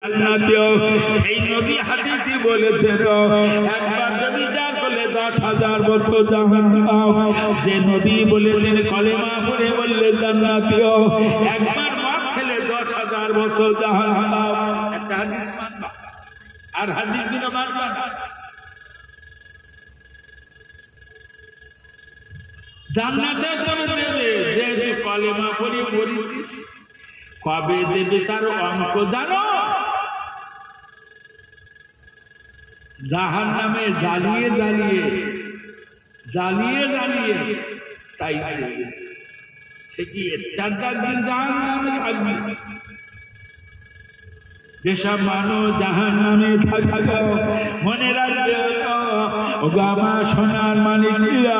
জান্নাতীয়। এই নবী হাদিসে বলেছেন একবার ব্যভিচার করলে 10,000 বছর জাহান্নাম। যে নবী বলেছেন কলেমা পড়ে বললে জান্নাতীয়, একবার মদ খেলে 10,000 বছর জাহান্নাম। একটা হাদিস মানবা আর হাদিস গুলো মানবা না। জান্নাতে কবে দেবে? যে কলেমা পড়ে পড়েছিস, কবে দেবে তার অঙ্ক জানো? জাহান্নামে জ্বালিয়ে জ্বালিয়ে জ্বালিয়ে জ্বালিয়ে তাই সে কি 4 দিন জাহান্নামে থাকবে? যেসব মানুষ জাহান্নামে থাকবে মনে রাখবে, আমার সোনার মানিকরা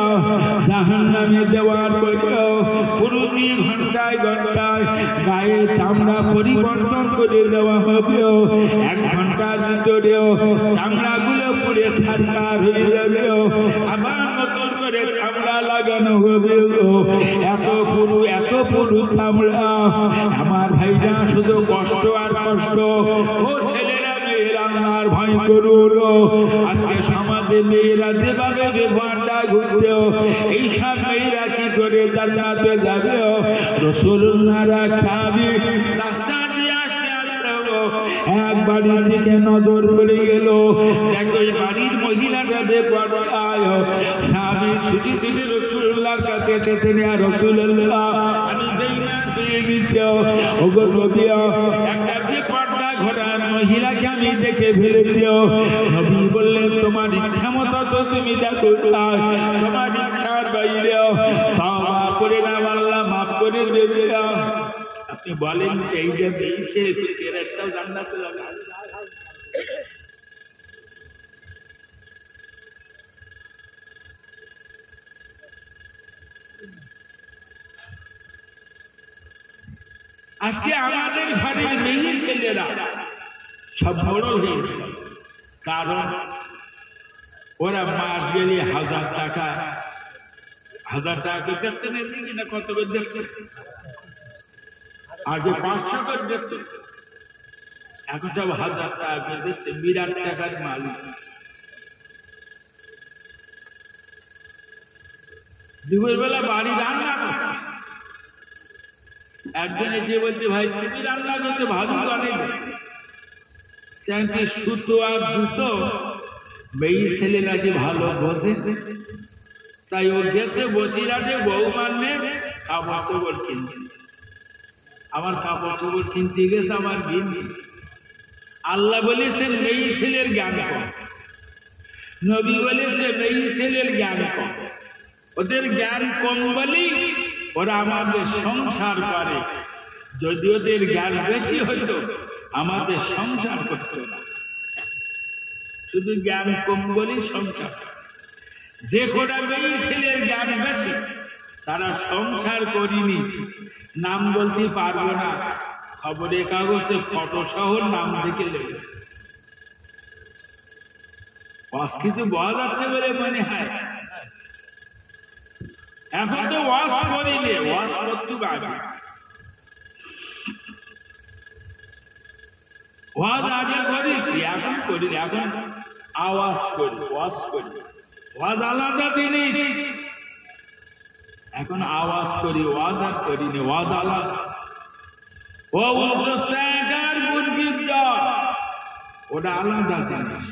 জাহান্নামে দেওয়ার পরেও প্রতি ঘন্টায় ঘন্টায় গায়ে চামড়া পরিবর্তন করে দেওয়া হবে। 1 ঘন্টার ভিতরেও চামড়াগুলো পুড়ে ছারখার হয়ে যাবে, আবার নতুন করে চামড়া লাগানো হবে। এত পুরু চামড়া। আমার ভাইরা শুধু কষ্ট আর কষ্ট। ও ছেলেরা মেয়েরা আল্লাহর ভয় করুন। আজকে সমাজে মেয়েরা যেভাবে ব্যবহারটা ঘুরছে, এইসব মেয়েরা কি করে জান্নাতে যাবে? রাসূলুল্লাহর এক সাহাবী রাস্তা দিয়ে আসতে এক বাড়ির দিকে নজর পড়ে গেল। দেখো বাড়ির মহিলাটা বেপরোয়া। সাহাবী ছুটি ছুটি রাসূলুল্লাহর কাছে এসেছেন, ইয়া রাসূলুল্লাহ আমি বেঈমান হয়ে গেছি, ওগো নবী একটা বেপরোয়া ঘোড়ার মহিলাকে আমি দেখে ফেলেছি। নবী বললেন তোমার ইচ্ছা মতো তো তুমি দেখো, তোমার ইচ্ছার বাইরে তওবা করে নাও, আল্লাহ মাফ করে দেবে। আপনি বলেন এই যে বেইছে এর একটা জান্নাতে যাবে। আজকে আমাদের ঘরের মেয়ে ছেলেরা সব বড় হয়ে গেল, কারণ ওরা মাস গেলে 1000 টাকা দেখছে না, কত করে দেখছে? আগে 500 করে দেখছে, এখন সব 1000 টাকা করে দেখছে। বিরাট টাকার মালিক। দুপুর বেলা বাড়ি রান্না করছে, একজন এসে বলছে ভাই তুমি রান্না করতে ভালো জানে, সুতো আর জুতো মেয়ে ছেলেরা যে ভালো বোঝে, তাই ও দেশে বসিরাটে বউ মানবে কাপড় চোপড় কিনবে। আমার কাপড় চোপড় কিনতে গেছে আমার দিন। আল্লাহ বলেছেন মেয়ে ছেলের জ্ঞান কম, নবী বলেছে মেয়ে ছেলের জ্ঞান কম। ওদের জ্ঞান কম বলেই ওরা আমাদের সংসার করে। যদি ওদের জ্ঞান বেশি হইতো আমাদের সংসার করতো না। শুধু জ্ঞান কম বলেই সংসার। যে কটা মেয়ে ছেলের জ্ঞান বেশি তারা সংসার করিনি, নাম বলতে পারবো না, খবরের কাগজে ফটো সহ নাম দেখে নেবে। কিছু বলা যাচ্ছে বলে মনে হয়। এখন তো ওয়াশ করিনি, ওয়াশ করতে পারবে। ওয়াজ আগে করেছি, এখন করি, এখন আওয়াজ করি, ওয়াজ করি। ওয়াজ আলাদা জিনিস, এখন আওয়াজ করি, ওয়াজ আর করিনি, ওয়াজ আলাদা। ও 50 টাকার মুরগির দর, ওটা আলাদা জিনিস।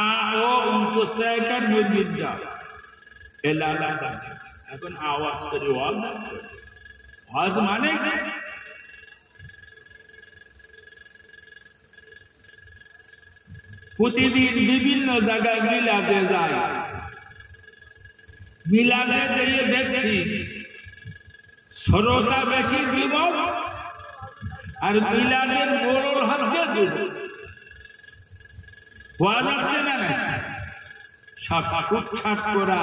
আর ও 50 টাকার মুরগির দর, এটা আলাদা জিনিস। এখন আওয়াজ করি, ওয়াজ আর করি। ওয়াজ মানে প্রতিদিন বিভিন্ন জায়গায় মিলাদে যায়। মিলাদে গিয়ে দেখছি শ্রোতা বেশি যুবক আর মিলাদের মোড়ল হচ্ছে যুবক। হওয়া যাচ্ছে না, সব ছুটছাট করা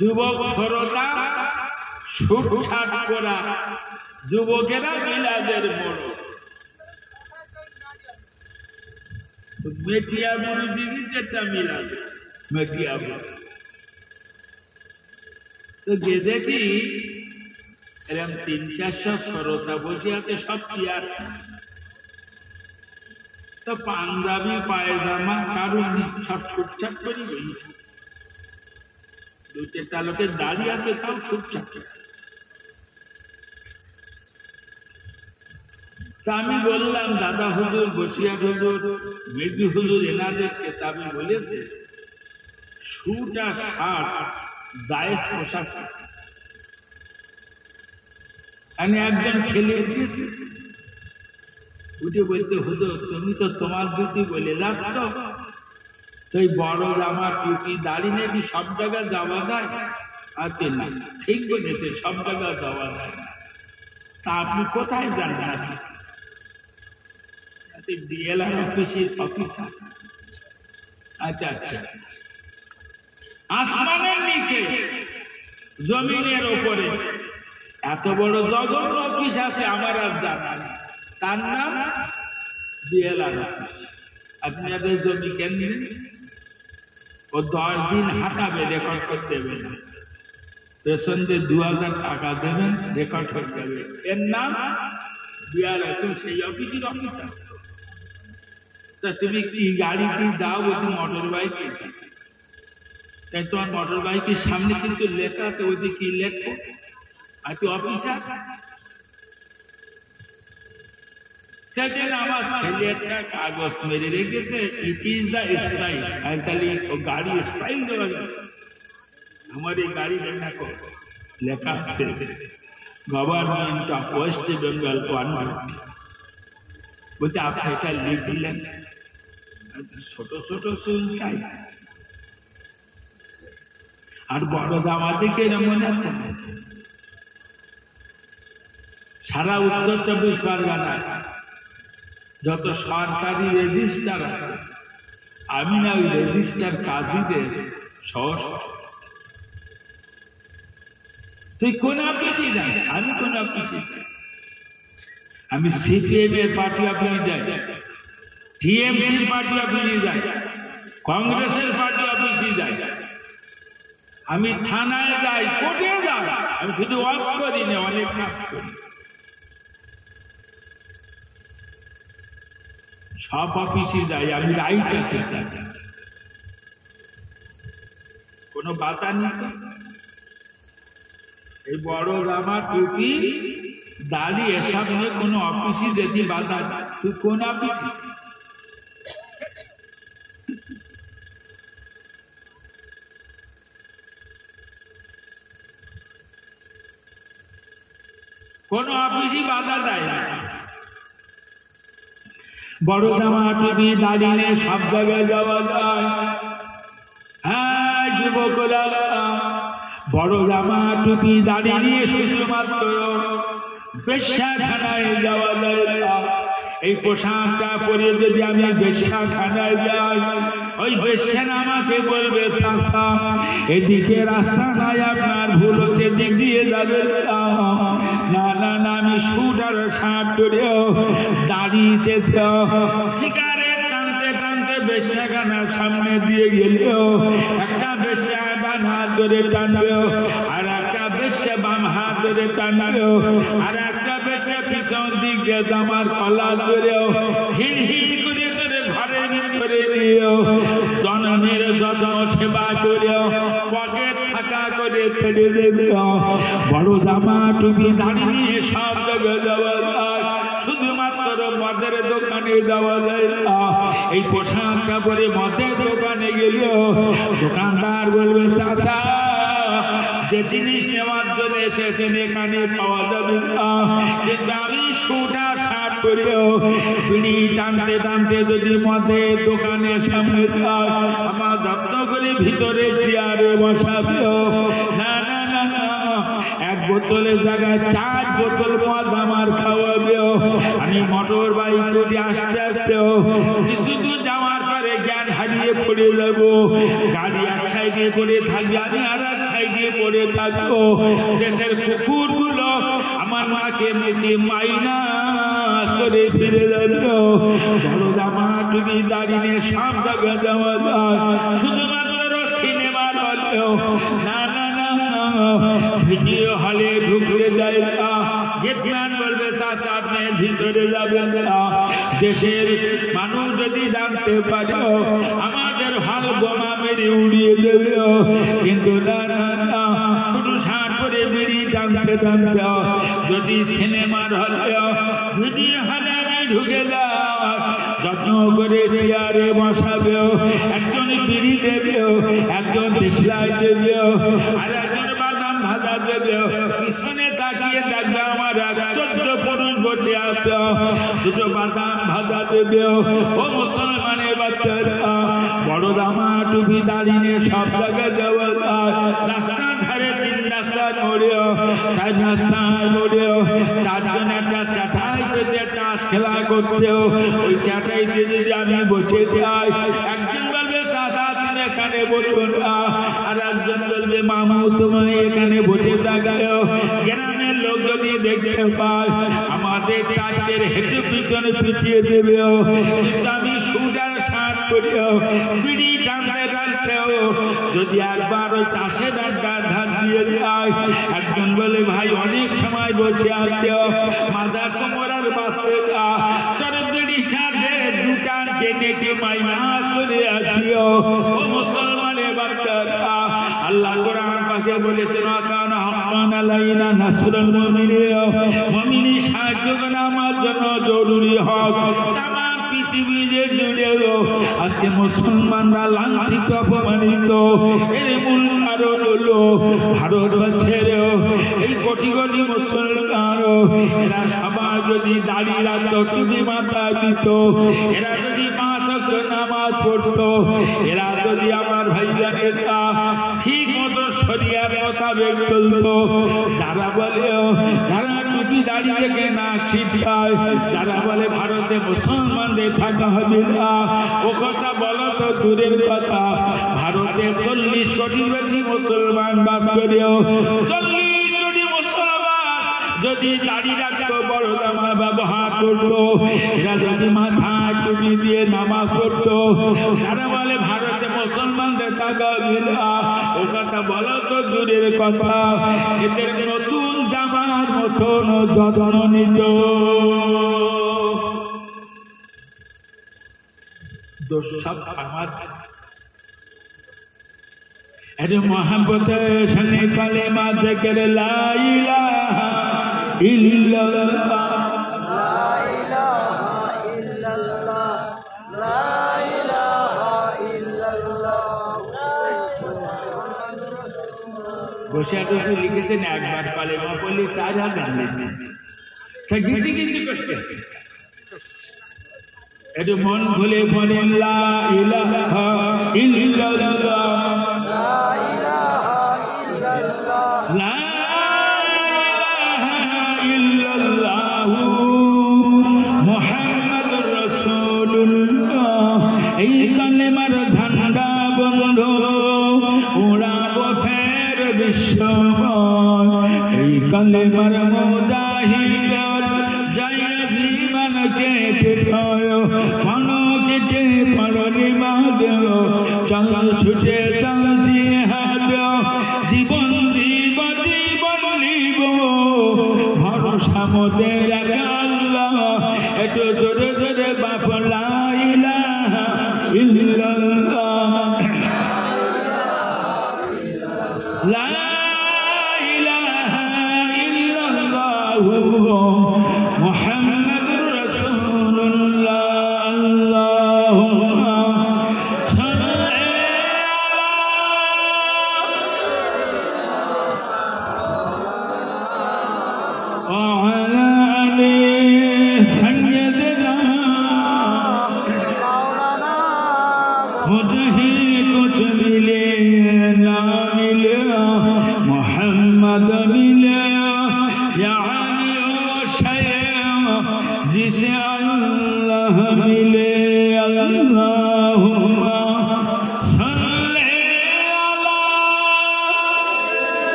যুবক, শ্রোতা ছুটছাট করা যুবকেরা মিলাদের মোড়ল। মেটিয়াবুরু দিদি যেটা মিলাদ মেটিয়াবুরু তো যে দেখি এরকম 300-400 শ্রোতা বসে আছে, সব চেয়ার। তো পাঞ্জাবি পায়জামা কারণ সব ছুটছাট করে বেরিয়েছে, দু চারটা লোকের দাঁড়িয়ে আছে তাও ছুটছাট। তা আমি বললাম দাদা হুজুর, বসিয়া হুজুর, মৃদু হুজুর এনাদের কেতাবে বলেছে স্যুট আর শার্ট জায়েজ পোশাক। আমি একজন খেলে উঠেছি, উঠে বলতে হুজুর তুমি তো তোমার দুটি বলে যাচ্ছ, তো বড় জামা টুপি দাড়ি নাকি সব জায়গায় যাওয়া যায়? আচ্ছা না, ঠিক বলেছে, সব জায়গায় যাওয়া যায় না। তা আপনি কোথায় যান? ডিএলআর অফিসের অফিসার। আচ্ছা আচ্ছা, আসমানের নিচে জমিনের উপরে এত বড় জঘন্য অফিস আছে আমার আর জানা নেই, তার নাম ডিএলআর অফিস। আপনাদের জমি কেন ও 10 দিন হাঁটাবে, রেকর্ড করতে হবে না, পেছন দিয়ে 2000 টাকা দেবেন, রেকর্ড করতে হবে। এর নাম ডিএলআর, তুমি সেই অফিসের অফিসার। তা তুমি কি গাড়িতে যাও, বলছি মোটর বাইকে, তাই তোমার মোটর বাইকের সামনে কিন্তু লেখা আছে, ওই কি লেখো আর তুই অফিসার। সেখানে আমার ছেলে একটা কাগজ মেরে রেখেছে, ইট ইজ দ্য স্টাইল, তাহলে গাড়ি স্টাইল দেওয়া যাবে। আমার এই গাড়ি লেখা আছে government of West Bengal government. বলছে আপনি এটা লিখলেন, ছোট ছোট চুল চাই আর বড় জামা দেখে মনে আছে। সারা উত্তর 24 পরগনায় যত সরকারি রেজিস্টার আছে, আমি না ওই রেজিস্টার কাজীদের সহজ। তুই কোন অফিসে যাস? আমি কোন অফিসে যাই? আমি সিপিএম এর পার্টি অফিসে যাই, টিএমসির পার্টি অফিসে যাই, কংগ্রেসের পার্টি অফিসে যাই, আমি থানায় যাই, কোর্টে যাই। আমি শুধু ওয়াজ করি না, অনেক কাজ করি। সব অফিসে যাই, আমি রাইট আছে, কোনো বাধা নেই। এই বড় জামা টুপি দাড়ি এসব নিয়ে কোনো অফিসে যেতে বাধা নেই। তুই কোন অফিসে? কোন অফিসই বাধা দেয় না। বড় জামা টুপি দাড়ি নিয়ে সব জায়গায় যাওয়া যায়। হ্যাঁ যুবকরা, বড় জামা টুপি দাড়ি নিয়ে শুধুমাত্র বেশ্যাখানায় যাওয়া যায় না। এই পোশাকটা পরে যদি আমি বেশ্যাখানায় যাই, ওই বেশ্যা আমাকে বলবে চাচা এদিকে রাস্তা নাই, আপনার ভুল হচ্ছে, দিক দিয়ে যাবে না। না না, আমি স্যুট আর শার্ট করেও দাঁড়িয়েছে, সিগারেট টানতে টানতে বেশ্যাখানার সামনে দিয়ে গেলেও একটা বেশ্যা ডান হাত ধরে টানবেও, আর একটা বেশ্যা বাম হাত ধরে টানবেও, আর একটা বেশ্যা পিছন দিকে জামার কলা ধরেও হিড় হিড় করে করে ঘরের ভিতরে নিয়েও জনমের যত্ন সেবা করেও পকেট ফাঁকা করে ছেড়ে দেবেও। বড় জামা টুপি দাড়ি নিয়ে সব জায়গায় যাওয়া যায়, শুধুমাত্র মদের দোকানে যাওয়া যায় না। এই পোশাক কাপড়ে মদের দোকানে গেলেও দোকানদার বলবে চাচা যে জিনিস নেওয়ার জন্য এসেছেন এখানে পাওয়া যাবে না। কিন্তু আমি সুটা ছাড় করেও বিড়ি টানতে টানতে যদি মদের দোকানের সামনে যাই, আমার যত্ন করে ভিতরে চেয়ারে বসাবেও। না না না না, এক বোতলের জায়গায় 4 বোতল মদ আমার খাওয়াবেও। আমি মোটর বাইক করে আসতে আসতেও কিছু দূর যাওয়ার পরে জ্ঞান হারিয়ে পড়ে যাবো। গাড়ি এক সাইডে পড়ে থাকবে, আমি আর এক সাইডে পড়ে থাকবো। দেশের কুকুরগুলো আমার মাকে মেতে মাইনা করে ফিরে যাবে। বড় জামা টুপি দাঁড়িয়ে সব জায়গায় যাওয়া যায়, শুধুমাত্র সিনেমার হলেও না না না, ভিডিও হলে ঢুকতে যায় না। গেটম্যান বলবে চাচা আপনি ভিতরে যাবেন না। দেশের মানুষ যদি জানতে পারে আমাদের হাল গোমা মেরে উড়িয়ে দেবে, কিন্তু না না না, শুধু সার করে বেরিয়ে টানতে টানতে যদি সিনেমার হলে দুনিয়া হলে আমি ঢুকে যাও, যত্ন করে চেয়ারে বসাবে, একজন বিড়ি দেবে, একজন দেশলাই দেবে, আর একজন বাদাম ভাজা দেবে, পিছনে তাকিয়ে দেখবে আমার 14 পুরুষ বসে আছে, দুটো বাদাম ভাজা দেবে। ও মুসলমানের বাচ্চারা, বড় দামা টুপি দাঁড়িয়ে সব জায়গায় যাওয়া যায়, রাস্তার ধারে 3 রাস্তার মোড়েও 4 রাস্তার মোড়েও 4 জন একটা চাটাই পেতে তাস খেলা করতেও, ওই চাটাইতে যদি আমি বসে যাই, একজন বলবে চাচা তুমি এখানে বসো না, আর একজন বলবে মামু তুমি এখানে বসে থাকো। গ্রামের লোক যদি দেখতে পায় আমাদের চাষের হেঁটে পিছনে পিছিয়ে দেবে, কিন্তু আমি সুটার শার্ট করিও বিড়ি টানতে টানতেও যদি একবার ওই চাষের আড্ডা ধার দিয়ে যায়, একজন বলে ভাই অনেক সময় বসে আছে, মাথা কোমরার বাসে বিড়ি সাথে দুটা টেনে মাইনাস করে আসিও। ও মুসলমানের বাচ্চারা, আল্লাহ কোরআন পাকে বলেছেন কানা হাক্কান আলাইনা নাসরুল মুমিনিন, মুমিনের সাহায্য করা আমার জন্য জরুরি হক। তামাম পৃথিবীতে জুড়ে আজকে মুসলমানরা লাঞ্ছিত অপমানিত, এর মূল কারণ হলো ভারতবর্ষের এই কোটি কোটি মুসলমান, এরা সবাই যদি দাঁড়িয়ে রাখত, টুপি মাথায় দিত, এরা যদি 5 ওয়াক্ত নামাজ পড়তো, এরা যদি আমার ভাইজানেরা ঠিক মতো শরিয়ার মোতাবেক চলতো, যারা বলে যারা টুপি দাঁড়িয়ে থেকে না ছিটায়, যারা বলে ভারতে মুসলমানদের থাকা হবে না, ও কথা বলো তো দূরের কথা, ভারতে 40 কোটি বেশি মুসলমান বাস করেও 40 কোটি মুসলমান যদি দাঁড়িয়ে রাখতো, বড় জামা ব্যবহার করতো, এরা যদি মাথায় টুপি দিয়ে নামাজ পড়তো, যারা বলে ভারতে মুসলমানদের থাকা হবে না, ও কথা বলো তো দূরের কথা, এদের নতুন জামার মতন যত্ন নিত। দোষ সব আমার अरे मोहब्बत सने कलेमा ज़िक्र ला इलाहा इल्लल्लाह, ला इलाहा इल्लल्लाह, ला इलाहा इल्लल्लाह। गोशाटों लिखे ना एक बार कलेमा बोली 4000 लिखे, तो किसी किसी करते अरे मन भूले बोले ला इलाहा इल्लल्लाह, कलेमार मुजाहिद जय जीवन के पिठायो मनो के पड़नी मादो चल छुटे चल जिहाद जीवन दीब जीवन लीब भरोसा मोदे राखा अल्लाह एतो जोरे जोरे बाप ला इलाहा इल्लल्लाह, ला मुहम्मद रसूलुल्लाह, अल्लाहुम्मा सल्ली अला अली सय्यदना मौलाना, मुझे कुछ मिले ना मिले मोहम्मद मिले जिसे अल्लाह मिले, अल्लाहुम्मा सल्ली अला।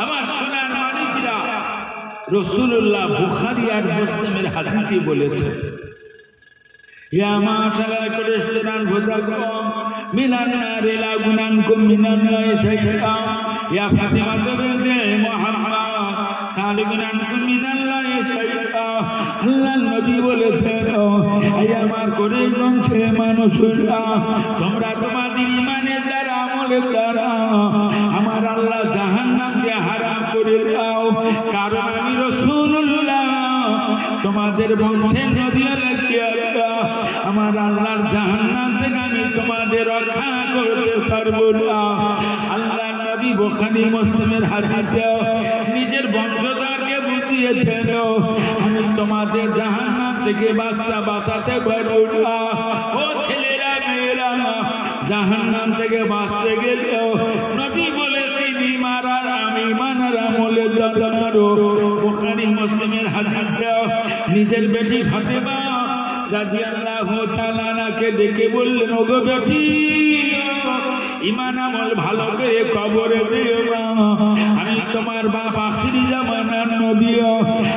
আমার সোনার মানিকরা, রাসূলুল্লাহ বুখারী আর মুসলিমের হাদিসে বলেছে, या माशरा कुरिस्तान भुजगम মিনান নারি লা গুনানকুম মিনাল্লাহি শাইআ ইয়া ফাতিমা বিনতে মুহাম্মদ সালিগুনানকুম মিনাল্লাহি শাইআ আল্লাহর নবী বলেছেন এই আমার কোরআন বংশে মানুষরা তোমরা তোমাদের ঈমানের দ্বারা আমলের দ্বারা আমার আল্লাহ জাহান্নামকে হারাম করে দাও কারণ আমি রাসূলুল্লাহ তোমাদের বংশের নবী আল্লাহ আমার আল্লাহর জাহান্নাম থেকে আমি তোমাদের রক্ষা করতে পারবো না আল্লাহর নবী বুখারী মুসলিমের হাদিসে নিজের বংশধরকে বুঝিয়েছেন আমি তোমাদের জাহান্নাম থেকে বাঁচাতে পারবো না ও ছেলেরা মেয়েরা জাহান্নাম থেকে বাঁচতে গেলে নবী বলেছেন ঈমান আর ঈমানের আমলের দ্বারা বুখারী মুসলিমের হাদিসে নিজের বেটি ফাতেমা রাদিয়াল্লাহু তাআলা আনহাকে ডেকে বললেন ওগো বেটি ঈমান আমল ভালো করে কবরে দিও না আমি তোমার বাপ আখিরি জামানার নবী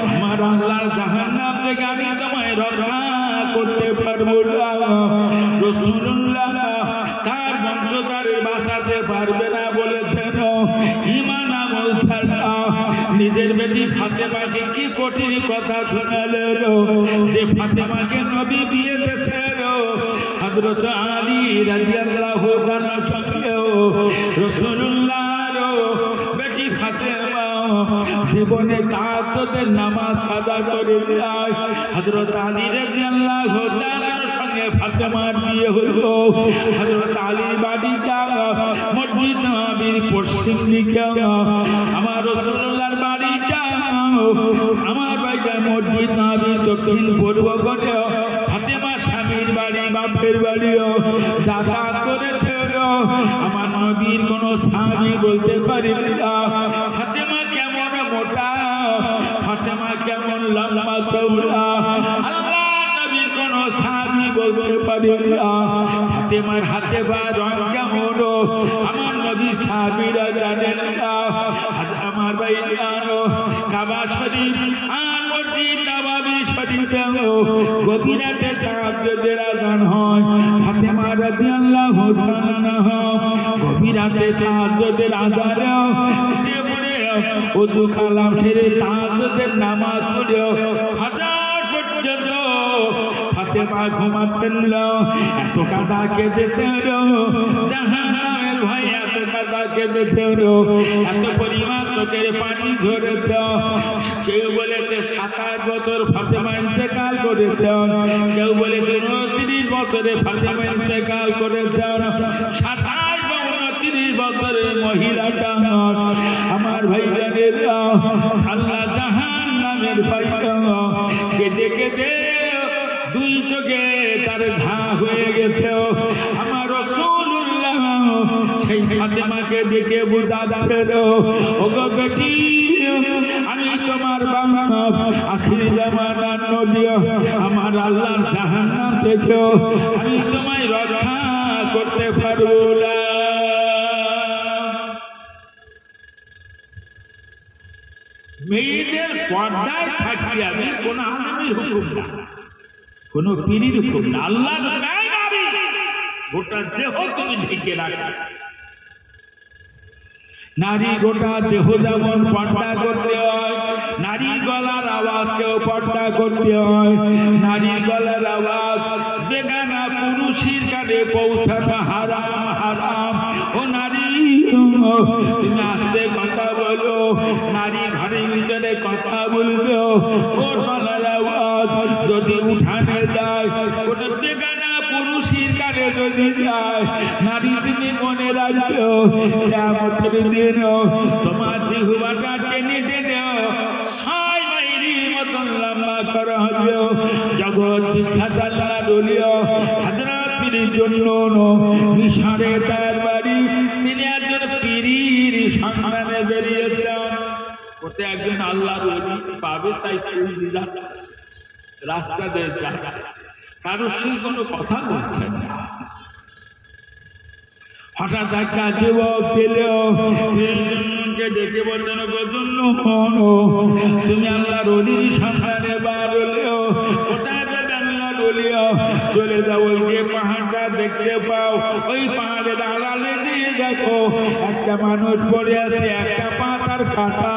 আমার আল্লাহর জাহান্নাম থেকে আমি তোমায় রক্ষা করতে পারবো না রাসূলুল্লাহ তার বংশধরে বাঁচাতে পারবে না বলেছেন ঈমান আমল ছাড়া নিজের বেটি ফাতেমাকে কি কঠিন কথা শোনালেন যে ফাতেমাকে নবী বিয়ে দিয়েছেন হযরত আলী রাদিয়াল্লাহু তাআলার সঙ্গে রাসূলুল্লাহর বেটি ফাতেমা জীবনে তাহাজ্জুদের নামাজ আদা করে দেয় হযরত আলী রাদিয়াল্লাহু তাআলার সঙ্গে ফাতেমার বিয়ে হলো হযরত আলী বাড়িটা মসজিদ নববীর পশ্চিম দিকে আমার রাসূলুল্লাহর বাড়িটা আমার বাড়িটা মসজিদ নববীর দক্ষিণ পূর্ব কোণে ফাতেমা স্বামীর বাড়ি বাপের বাড়িও যাতায়াত করেছে আমার নবীর কোন সাহাবী বলতে পারে না ফাতেমা কেমন মোটা ফাতেমা কেমন লম্বা চওড়া আল্লাহ নবীর কোন সাহাবী বলতে পারে না ফাতেমার হাতে বা রং কেমন আমার নবী সাহাবীরা জানেন না আমার ভাইজানো কাবা শরীফ আর মসজিদ নববী শরীফে গভীর রাতে তাহাজ্জুদের আযান হয় ফাতেমা রাদিয়াল্লাহু তাআলা আনহা গভীর রাতে তাহাজ্জুদের আযানে উঠে পড়ে ওযু কালাম সেরে তাহাজ্জুদের নামাজ পড়ে হাজার পর্যন্ত ফাতেমা ঘুমাতেন না এত কাঁদা কেঁদেছেন জাহান্নামের ভয় এত কাঁদা কেঁদেছেন এত পরিমাণ চোখের পানি ঝরেছে কেউ বলেছে 27 বছর ফাতেমা ইন্তেকাল করেছেন কেউ বলেছে 29 বছরে ফাতেমা ইন্তেকাল করেছেন 27 বা 29 বছরের মহিলাটা আমার ভাইজানেরা আল্লাহ জাহান্নামের পায়খানা কেটে কেটে দুই চোখে তার ঘা হয়ে গেছে আমার রাসূলুল্লাহ সেই ফাতেমাকে দেখে বুঝাচ্ছেন ওগো বেটি আমি তোমার বাপ আখিরি জামানার নবী আমার আল্লাহর জাহান্নাম থেকে আমি তোমায় রক্ষা করতে পারবো না মেয়েদের পর্দায় থাকি আমি কোন আলেমের হুকুম না কোন পীরের হুকুম না আল্লাহর নাবী গোটা দেহ তুমি ঢেকে রাখো নারী গোটা দেহ যেমন পর্দা করতে হয় নারীর গলার আওয়াজকেও পর্দা করতে হয় নারীর গলার আওয়াজ বেগানা পুরুষের কানে পৌঁছানো হারাম হারাম ও নারী তুমি আস্তে কথা বলো নারী ঘরের ভিতরে কথা বলবে ওর গলার আওয়াজ যদি উঠানে যায় ওটা বেগানা পুরুষের কানে যদি যায় নারী তুমি মনে রাখো কিয়ামতের দিন তোমার জিহ্বাটা টেনে টেনে 6 মাইলের মতন লম্বা করা হবে জগৎ বিখ্যাত আল্লাহর ওলি হযরত পীরের জন্য মিশরে তার বাড়ি তিনি একজন পীরের সন্ধানে বেরিয়েছেন কোথায় একজন আল্লাহর ওলি পাবে তাই রাস্তা দিয়ে যায় কারোর সঙ্গে কোনো কথা বলছেন না হঠাৎ একটা যুবক পেলেও দেখে বলছেন গজন্য তুমি আল্লাহর ওলির সন্ধানে বার হলেও কোথায় যাবে আল্লাহর ওলি চলে যাও ওই যে পাহাড়টা দেখতে পাও ওই পাহাড়ের আড়ালে দিয়ে দেখো একটা মানুষ পড়ে আছে, একটা পা তার কাটা।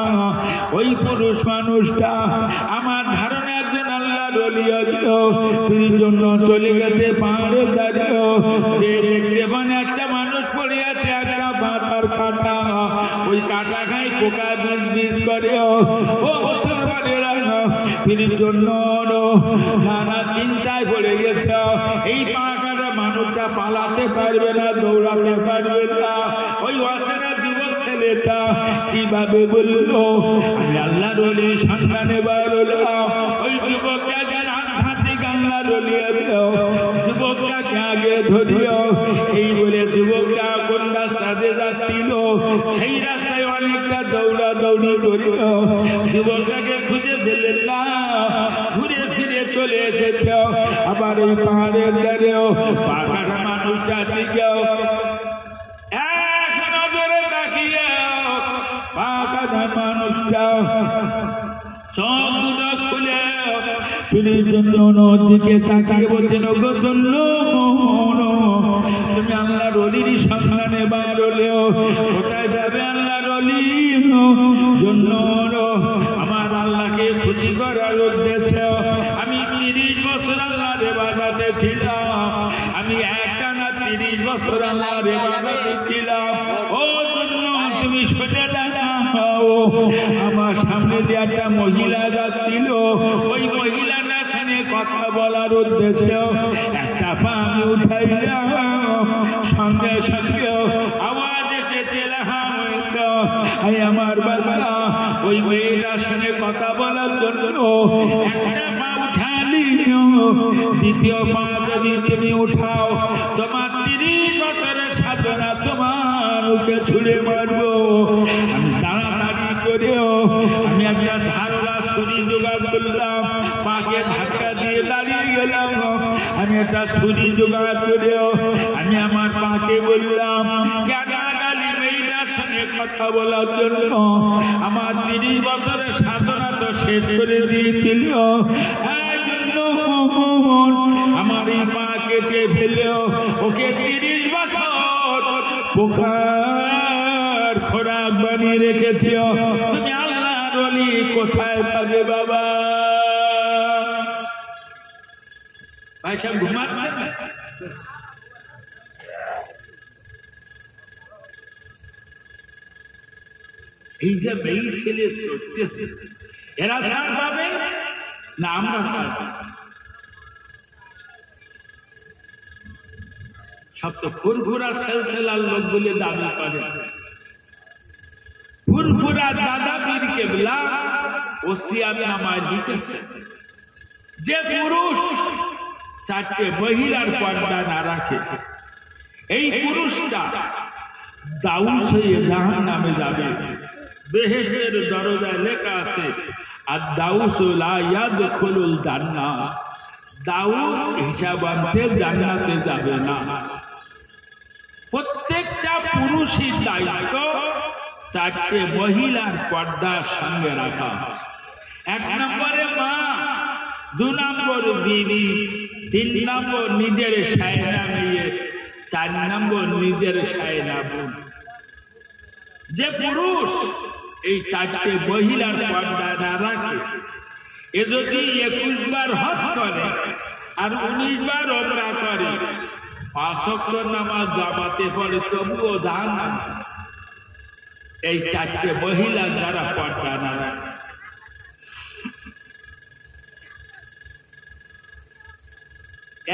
ওই পুরুষ মানুষটা আমার ধারণা একজন আল্লাহর ওলি হতো, তিনি জন্য চলে গেছে পাহাড়ে দাঁড়িয়ে দেখতে পান একটা মানুষ পড়ে আছে, একটা পা তার কাটা। ওই কাটা খাই পোকা বীজ বীজ করে ও মুসলমানেরা তিনি জন্য নানা চিন্তায় পড়ে গেছে। এই পা কাটা মানুষটা পালাতে পারবে না, দৌড়াতে পারবে না। ওই অচেনা যুবক ছেলেটা কিভাবে বললো আমি আল্লাহর ওলির সন্ধানে বার হলাম। ওই যুবকটা যেন আধ্যাত্মিক আল্লাহর ওলি হলো, যুবকটাকে আগে ধরিও। এই বলে যুবকটা কোন রাস্তাতে যাচ্ছিল সেই রাস্তায় অনেকটা দৌড়া দৌড়ি করিল, যুবকটাকে খুঁজে ফেললেন না, ঘুরে ফিরে চলে এসেছে আবার ওই পাহাড়ের ধারেও পাকাটা মানুষটা দিকেও এক নজরে তাকিয়ে পাকাটা মানুষটা চোখ দুটো খুলে তিনি দিকে তাকিয়ে বলছেন ওগো জন্য তুমি আল্লাহর ওলির সন্ধানে বার হলেও কোথায় যাবে আল্লাহর ওলি জন্য আমার আল্লাহকে খুশি করার উদ্দেশ্য আমি 30 বছর আল্লাহর ইবাদতে ছিলাম, আমি একটানা 30 বছর আল্লাহর ইবাদতে ছিলাম। ও জন্য তুমি শুনে দাও আমার সামনে দিয়ে একটা মহিলা যাচ্ছিল, ওই মহিলাটা শুনে কথা বলার উদ্দেশ্য একটা পা আমি উঠাইলাম, সঙ্গে সঙ্গে আওয়াজ এসেছে আমার বাচ্চা। ওই মেয়েটার সঙ্গে কথা বলার জন্য একটা পা উঠালি, দ্বিতীয় পা যদি তুমি উঠাও তোমার 30 বছরের সাধনা তোমার ওকে ছুড়ে মারবো। আমি তাড়াতাড়ি করেও আমি একটা ধারণা ছুরি জোগাড় করলাম, পাকে ধাক্কা দিয়ে দাঁড়িয়ে গেলাম। আমি একটা ছুরি জোগাড় করেও আমি আমার পাকে বললাম মেয়েটার সঙ্গে কথা বলার জন্য আমার 30 বছরের সাধনা তো শেষ করে দিয়েছিল, আমার এই পা কেটে ফেলেও ওকে 30 বছর পোকার খোরাক বানিয়ে রেখেছ। তুমি আল্লাহর ওলি কোথায় পাবে বাবা? ভাই সাহেব ঘুমাচ্ছেন না? এই যে মেয়ে ছেলে চলতেছে এরা ছাড় পাবে না আমরা ছাড় পাবো? সব তো ফুরফুরা ছেলছেলার লোক বলে দাবি করে। ফুরফুরা দাদা পীর কেবলা ওসিয়াতনামায় লিখেছে যে পুরুষ 4টে মহিলার পর্দা না রাখে এই পুরুষটা দাউস হয়ে জাহান্নামে যাবে। বেহেশতের দরজায় লেখা আছে আর দাউস লা ইয়াদখুলুল জান্নাহ, দাউস হিসাব আনতে জান্নাতে যাবে না। প্রত্যেকটা পুরুষের দায়িত্ব 4টে মহিলার পর্দার সঙ্গে রাখা। 1 নম্বরে মা, 2 নম্বর বিবি, 3 নম্বর নিজের শায়না মেয়ে, 4 নম্বর নিজের শায়না বোন। যে পুরুষ এই 4টে মহিলার পর্দা না রাখে এ যদি 21 বার হজ করে আর 19 বার ওমরা করে, 5 ওয়াক্ত নামাজ জামাতে পড়ে তবুও জাহান্নাম। এই 4টে মহিলা যারা পর্দা না রাখে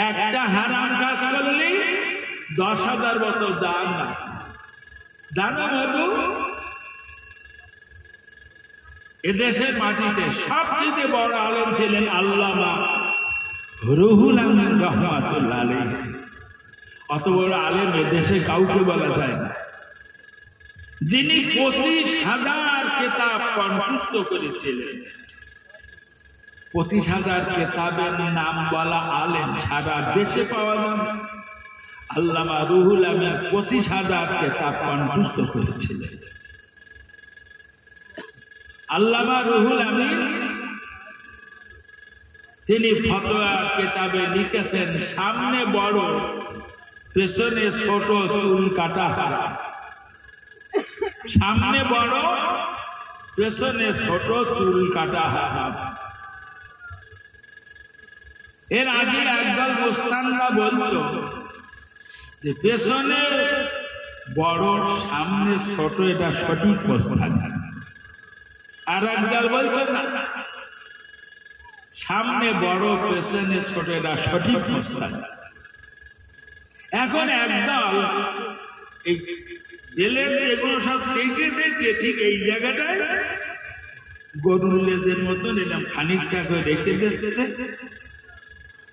একটা হারাম কাজ করলে 10,000 বছর জাহান্নাম। জানো মধু এদেশের মাটিতে সবচেয়ে বড় আলেম ছিলেন আল্লামা রুহুল আমিন রহমাতুল্লাহ আলাইহি। অত বড় আলেম এদেশে কাউকে বলা যায় না, যিনি 25,000 কিতাব কণ্ঠস্থ করেছিলেন। 25,000 কিতাবের নাম বলা আলেম সারা দেশে পাওয়া যায়। আল্লামা রুহুল আমিন 25,000 কিতাব কণ্ঠস্থ করেছিলেন। আল্লামা রুহুল আমিন তিনি ফতোয়া কিতাবে লিখেছেন সামনে বড় পেছনে ছোট চুল কাটা হারাম, সামনে বড় পেছনে ছোট চুল কাটা হারাম। এর আগে একদল মুস্তানরা বলতো যে পেছনে বড় সামনে ছোট, এটা সঠিক প্রস্তাব। আর একদল বলতো না, সামনে বড় পেছনে ছোট, এটা সঠিক প্রস্তাব। এখন একদল এই জেলের এগুলো সব চেয়েছে ঠিক এই জায়গাটায় গরুর লেজের মতন এরকম খানিকটা করে রেখে দিচ্ছে,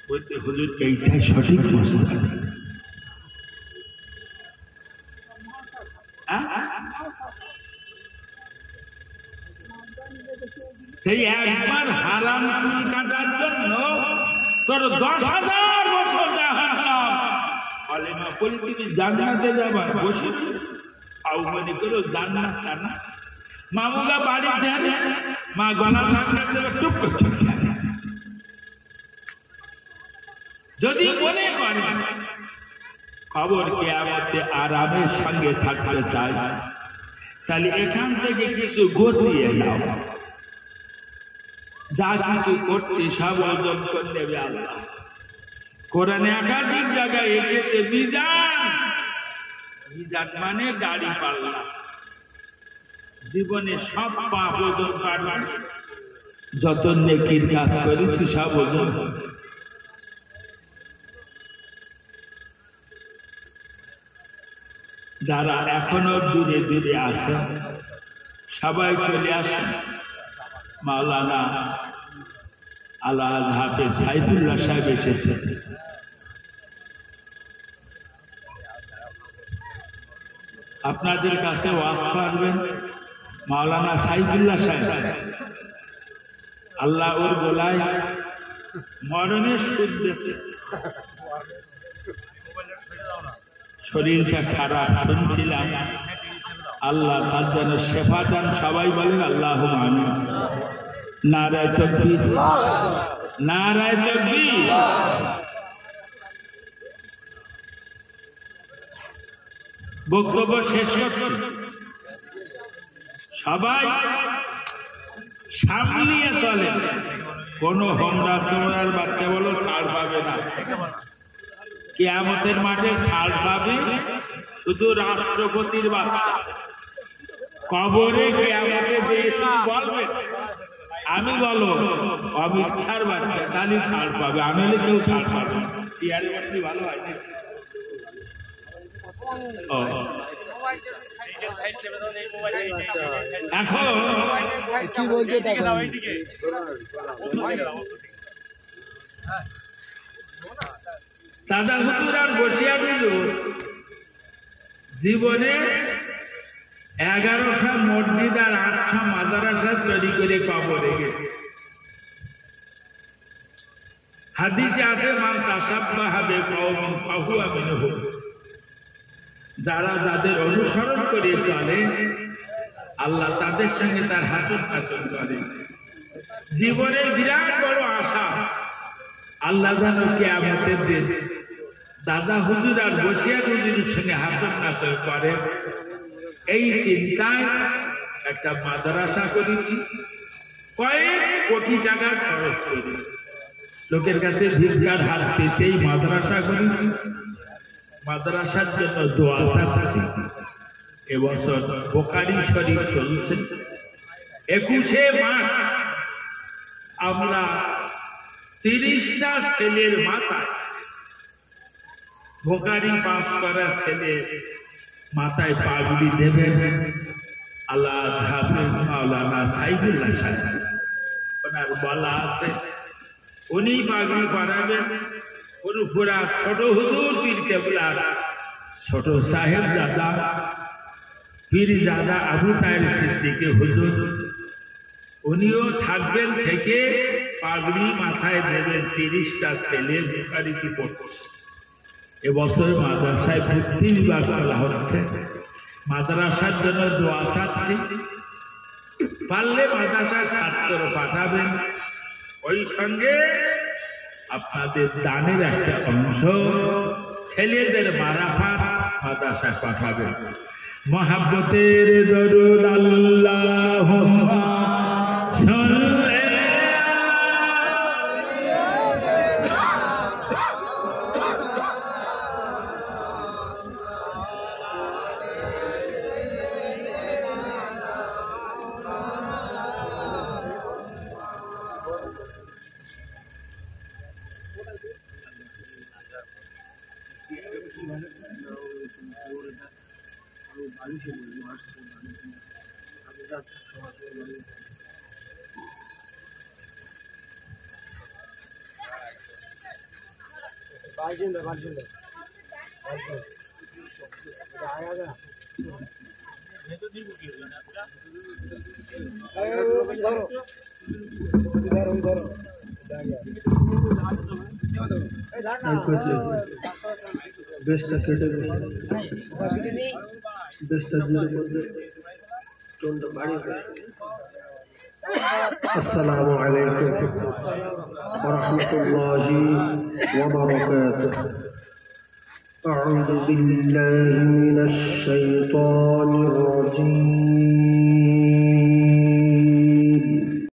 বলতে হুজুর এইটাই সঠিক প্রস্তাব। সেই একবার হারাম চুল কাটার জন্য তোর 10,000 বছর জাহান্নাম। কালেমা পড়ে তুমি জান্নাতে যাবা, বসে আউমানি করো জান্নাত না। মামুলা বাড়িতে মা গলা ধাক্কা দেবে, টুক করছে। যদি মনে করে খবর কিয়ামতে আরামের সঙ্গে থাকতে চায়, তাহলে এখান থেকে কিছু গুছিয়ে নাও, যা কিছু করছে সব অর্জন করে নেবে আল্লাহ। কোরআনে একাধিক জায়গায় এসেছে মিজান, মিজান মানে গাড়ি পাল্লা। জীবনে সব পাপ ওজন পারবে, যত নেকির কাজ করেছি সব ওজন। যারা এখনো দূরে দূরে আছেন সবাই চলে আসেন। মাওলানা আল্লাহ হাফেজ সাইফুল্লাহ সাহেব এসেছেন। আপনাদের কাছে ওয়াজ করবেন মাওলানা সাইফুল্লাহ সাহেব। আল্লাহ ওর গলায় মরণের সুদ দিয়েছে, শরীরটা খারাপ শুনছিলাম, আল্লাহ তার যেন শেফা দান। সবাই বলেন আল্লাহুম্মা আমিন। নারায়ে তাকবীর, নারায়ে তাকবীর। বক্তব্য শেষ করছি, সবাই সামলিয়ে চলে। কোন হোমরা চোরার বাচ্চা বলো ছাড় পাবে না। কিয়ামতের মাঠে ছাড় পাবে শুধু রাষ্ট্রপতির বাচ্চা। কবরে কিয়ামতে দিয়েছি বলবে, আমি বলো অমিত শাহর বাচ্চা, তাহলে ছাড় পাবে, আমি হলে কেউ ছাড় পাবে। টিয়ারে বাচ্চি ভালো হয় না। এখন কি বলছে দাদা হুজুর আর বসিয়া দিল, জীবনে 11টা মসজিদ আর 8টা মাদ্রাসা তৈরি করে কবরে গেছে। হাদিসে আছে মান তাসাব্বাহা বিকওমিন ফাহুয়া মিনহুম। যারা যাদের অনুসরণ করে চলে আল্লাহ তাদের সঙ্গে তার হাসর নাচন করে। জীবনের বিরাট বড় আশা আল্লাহ যেন কিয়ামতের দিন দাদা হুজুর আর বসিয়া হুজুরের সঙ্গে হাসর নাচন করে। এই চিন্তায় একটা মাদ্রাসা করেছি, কয়েক কোটি টাকা খরচ করি, লোকের কাছে ভিক্ষার হাত পেতে এই মাদ্রাসা করেছি। মাদ্রাসার জন্য দোয়া চাচ্ছি। এবছর বোখারি শরীফ চলছে, 21শে মার্চ আমরা 30টা ছেলের মাথায় বোখারি পাস করা ছেলে মাথায় পাগড়ি দেবেন আল্লাহ হাফেজ মাওলানা সাইফুল্লাহ সাহেব। ওনার বলা আছে উনি পাগড়ি পরাবেন। পুরা ছোট হুজুর পীর কেবলার ছোট সাহেব দাদা পীর দাদা আবু তাহের সিদ্দিকী হুজুর, উনিও থাকবেন থেকে পাগড়ি মাথায় দেবেন। 30টা ছেলে বোখারিতে পড়ছে। এবছর মাদ্রাসায় ভর্তি বিভাগ করা হচ্ছে। মাদ্রাসার জন্য দোয়া চাচ্ছি, পারলে মাদ্রাসার ছাত্র পাঠাবেন। ওই সঙ্গে আপনাদের দানের একটা অংশ ছেলেদের মারাফাত মাদ্রাসায় পাঠাবে মহাব্বতের দরুদ আল্লাহুম্মা সাল্লি বেশটা কেটে বেশটা আসসালামু আলাইকুম ওয়া রাহমাতুল্লাহি ওয়া বারাকাতুহু أعوذ بالله من الشيطان الرجيم